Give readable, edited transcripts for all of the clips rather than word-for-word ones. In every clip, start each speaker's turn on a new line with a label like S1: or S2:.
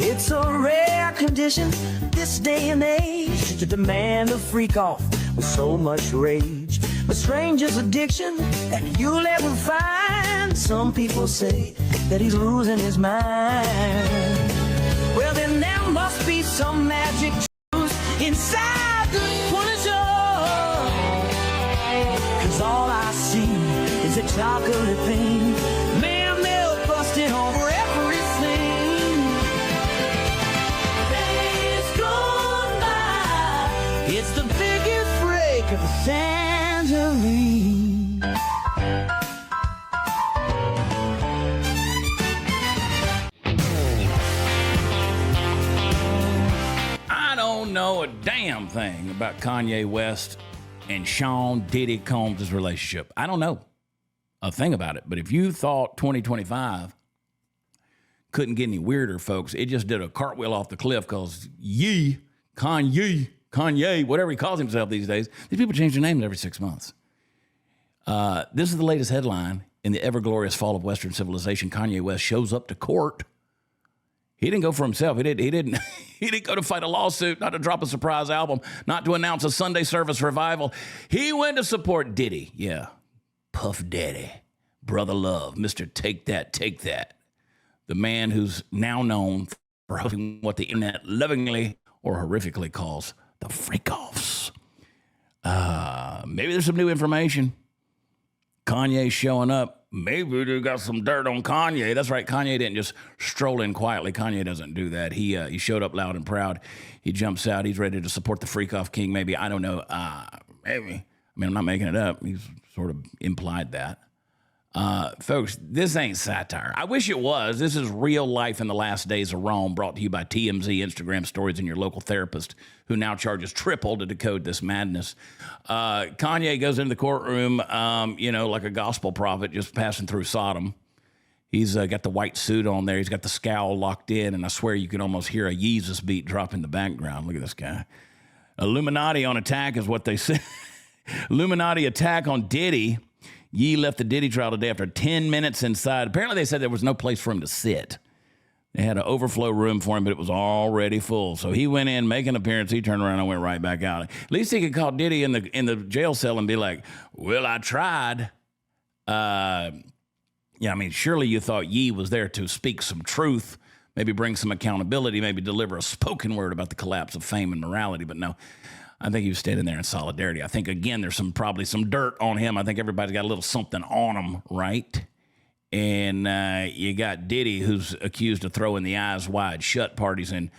S1: It's a rare condition this day and age to demand a freak off with so much rage. The strangest addiction that you'll ever find. Some people say that he's losing his mind. Well, then there must be some magic juice inside the Punisher. 'Cause all I see is a chocolate pain. Man, they're busting over everything. Days gone by. It's the biggest break of the century.
S2: I don't know a damn thing about Kanye West and Sean Diddy Combs' relationship. I don't know a thing about it. But if you thought 2025 couldn't get any weirder, folks, it just did a cartwheel off the cliff because Kanye, whatever he calls himself these days, these people change their names every 6 months. This is the latest headline in the ever-glorious fall of Western civilization. Kanye West shows up to court. He didn't go for himself. He didn't go to fight a lawsuit, not to drop a surprise album, not to announce a Sunday service revival. He went to support Diddy. Yeah, Puff Daddy, Brother Love, Mr. Take That, Take That. The man who's now known for hosting what the internet lovingly or horrifically calls the freak-offs. Maybe there's some new information. Kanye showing up. Maybe they got some dirt on Kanye. That's right. Kanye didn't just stroll in quietly. Kanye doesn't do that. He showed up loud and proud. He jumps out. He's ready to support the freak-off king. Maybe. I don't know. Maybe. I mean, I'm not making it up. He's sort of implied that. Folks, this ain't satire. I wish it was. This is real life in the last days of Rome, brought to you by TMZ, Instagram stories, and your local therapist, who now charges triple to decode this madness. Kanye goes into the courtroom, like a gospel prophet just passing through Sodom. He's got the white suit on there. He's got the scowl locked in, and I swear you can almost hear a Yeezus beat drop in the background. Look at this guy. Illuminati on attack is what they say. Illuminati attack on Diddy. Ye left the Diddy trial today after 10 minutes inside. Apparently, they said there was no place for him to sit. They had an overflow room for him, but it was already full. So he went in, make an appearance. He turned around and went right back out. At least he could call Diddy in the jail cell and be like, well, I tried. Surely you thought Ye was there to speak some truth, maybe bring some accountability, maybe deliver a spoken word about the collapse of fame and morality. But no. I think he was standing there in solidarity. I think, again, there's probably some dirt on him. I think everybody's got a little something on him, right? And you got Diddy, who's accused of throwing the eyes wide shut parties in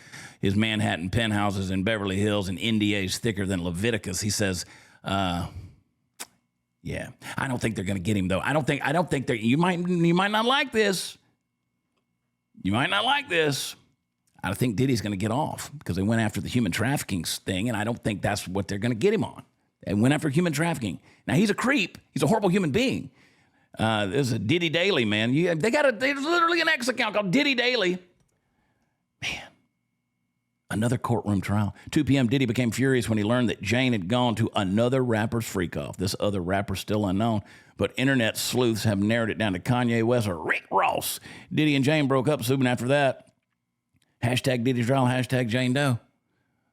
S2: his Manhattan penthouses in Beverly Hills and NDAs thicker than Leviticus. He says, I don't think they're going to get him, though. I don't think they're, you might not like this. You might not like this. I think Diddy's going to get off because they went after the human trafficking thing, and I don't think that's what they're going to get him on. They went after human trafficking. Now, he's a creep. He's a horrible human being. There's a Diddy Daily, man. There's literally an X account called Diddy Daily. Man, another courtroom trial. 2 p.m., Diddy became furious when he learned that Jane had gone to another rapper's freak-off. This other rapper still unknown, but internet sleuths have narrowed it down to Kanye West or Rick Ross. Diddy and Jane broke up soon after that. Hashtag Diddy's trial, hashtag Jane Doe.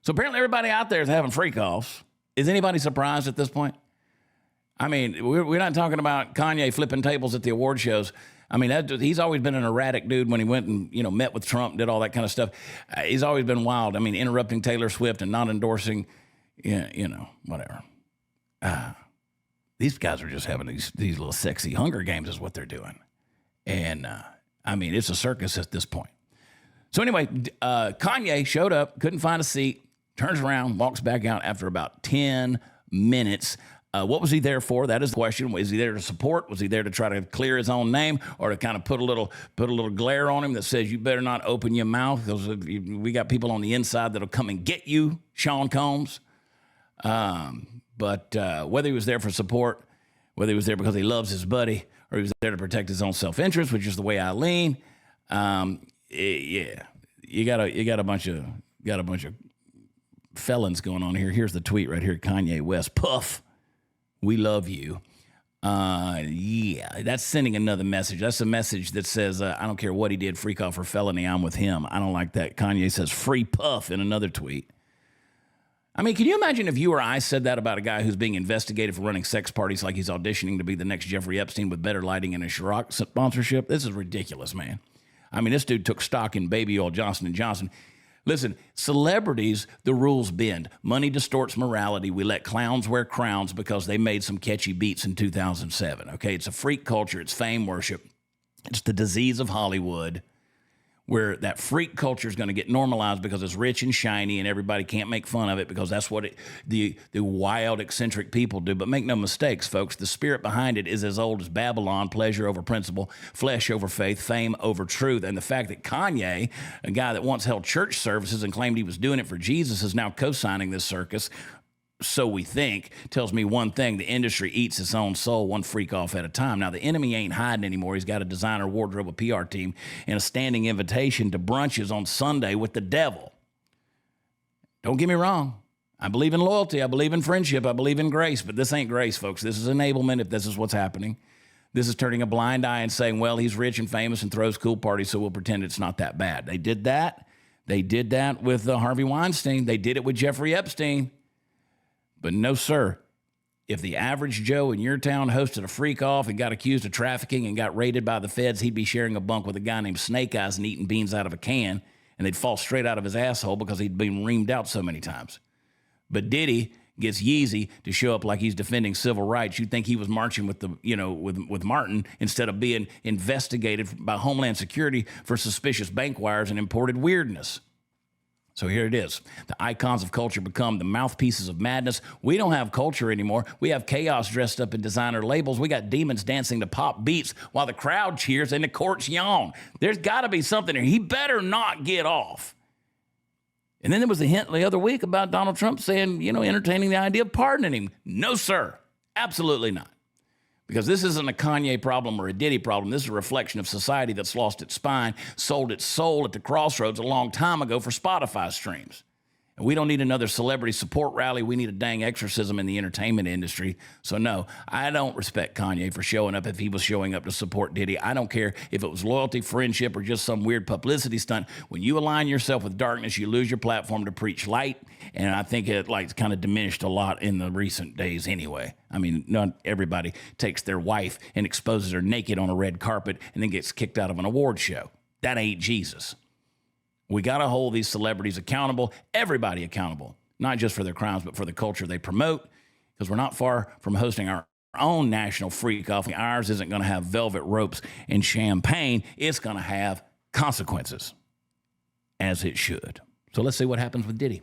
S2: So apparently everybody out there is having freak-offs. Is anybody surprised at this point? I mean, we're not talking about Kanye flipping tables at the award shows. I mean, he's always been an erratic dude when he went and, met with Trump, did all that kind of stuff. He's always been wild. I mean, interrupting Taylor Swift and not endorsing, whatever. These guys are just having these little sexy Hunger Games is what they're doing. And, it's a circus at this point. So anyway, Kanye showed up, couldn't find a seat, turns around, walks back out after about 10 minutes. What was he there for? That is the question. Was he there to support? Was he there to try to clear his own name, or to kind of put a little glare on him that says you better not open your mouth because we got people on the inside that'll come and get you, Sean Combs. But whether he was there for support, whether he was there because he loves his buddy, or he was there to protect his own self-interest, which is the way I lean. You got a bunch of felons going on here. Here's the tweet right here. Kanye West, Puff, we love you. Yeah, that's sending another message. That's a message that says, I don't care what he did, freak off or felony, I'm with him. I don't like that. Kanye says, free Puff in another tweet. I mean, can you imagine if you or I said that about a guy who's being investigated for running sex parties like he's auditioning to be the next Jeffrey Epstein with better lighting and a SHOCKS sponsorship? This is ridiculous, man. I mean, this dude took stock in baby oil Johnson & Johnson. Listen, celebrities, the rules bend. Money distorts morality. We let clowns wear crowns because they made some catchy beats in 2007. Okay, it's a freak culture. It's fame worship. It's the disease of Hollywood, where that freak culture is going to get normalized because it's rich and shiny and everybody can't make fun of it because that's what the wild, eccentric people do. But make no mistakes, folks, the spirit behind it is as old as Babylon: pleasure over principle, flesh over faith, fame over truth. And the fact that Kanye, a guy that once held church services and claimed he was doing it for Jesus, is now co-signing this circus, so we think, tells me one thing: the industry eats its own soul, one freak off at a time. Now, the enemy ain't hiding anymore. He's got a designer wardrobe, a PR team, and a standing invitation to brunches on Sunday with the devil. Don't get me wrong. I believe in loyalty. I believe in friendship. I believe in grace. But this ain't grace, folks. This is enablement if this is what's happening. This is turning a blind eye and saying, well, he's rich and famous and throws cool parties, so we'll pretend it's not that bad. They did that. They did that with Harvey Weinstein. They did it with Jeffrey Epstein. But no, sir, if the average Joe in your town hosted a freak off and got accused of trafficking and got raided by the feds, he'd be sharing a bunk with a guy named Snake Eyes and eating beans out of a can, and they'd fall straight out of his asshole because he'd been reamed out so many times. But Diddy gets Yeezy to show up like he's defending civil rights. You'd think he was marching with with Martin instead of being investigated by Homeland Security for suspicious bank wires and imported weirdness. So here it is. The icons of culture become the mouthpieces of madness. We don't have culture anymore. We have chaos dressed up in designer labels. We got demons dancing to pop beats while the crowd cheers and the courts yawn. There's got to be something here. He better not get off. And then there was a hint the other week about Donald Trump saying, entertaining the idea of pardoning him. No, sir. Absolutely not. Because this isn't a Kanye problem or a Diddy problem. This is a reflection of society that's lost its spine, sold its soul at the crossroads a long time ago for Spotify streams. And we don't need another celebrity support rally. We need a dang exorcism in the entertainment industry. So no, I don't respect Kanye for showing up if he was showing up to support Diddy. I don't care if it was loyalty, friendship, or just some weird publicity stunt. When you align yourself with darkness, you lose your platform to preach light. And I think it kind of diminished a lot in the recent days anyway. I mean, not everybody takes their wife and exposes her naked on a red carpet and then gets kicked out of an award show. That ain't Jesus. We got to hold these celebrities accountable, everybody accountable, not just for their crimes, but for the culture they promote, because we're not far from hosting our own national freak off. Ours isn't going to have velvet ropes and champagne. It's going to have consequences, as it should. So let's see what happens with Diddy.